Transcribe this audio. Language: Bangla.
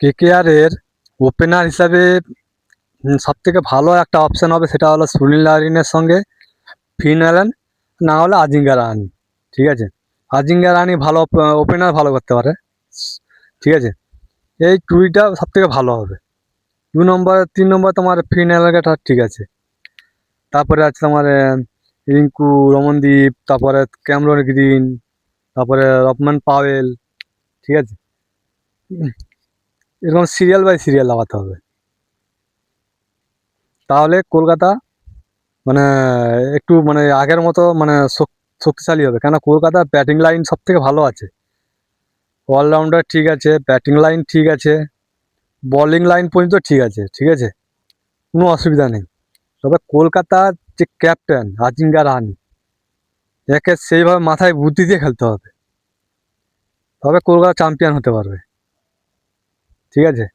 কেকেআরের ওপেনার হিসাবে সবথেকে ভালো একটা অপশান হবে, সেটা হলো সুনীল নারিনের সঙ্গে ফিন অ্যালেন, না হলে আজিঙ্কা রাহানে। ঠিক আছে, আজিঙ্কা রাহানে ভালো ওপেনার ভালো করতে পারে। ঠিক আছে, এই টুইটা সবথেকে ভালো হবে। 2 নম্বর 3 নম্বর তোমার ফিন অ্যালেনটা ঠিক আছে। তারপরে আছে তোমার রিঙ্কু রমনদীপ, তারপরে ক্যামরন গ্রিন, তারপরে রবমান পাওয়েল। ঠিক আছে, এরকম সিরিয়াল বাই সিরিয়াল লাগাতে হবে, তাহলে কলকাতা মানে একটু মানে আগের মতো মানে শক্তিশালী হবে। কেন, কলকাতার ব্যাটিং লাইন সব থেকে ভালো আছে, অলরাউন্ডার ঠিক আছে, ব্যাটিং লাইন ঠিক আছে, বলিং লাইন পর্যন্ত ঠিক আছে। ঠিক আছে, কোনো অসুবিধা নেই। তবে কলকাতার যে ক্যাপ্টেন আজিঙ্কা রাহানে, একে সেইভাবে মাথায় বুদ্ধি দিয়ে খেলতে হবে, তবে কলকাতা চ্যাম্পিয়ন হতে পারবে। ঠিক আছে।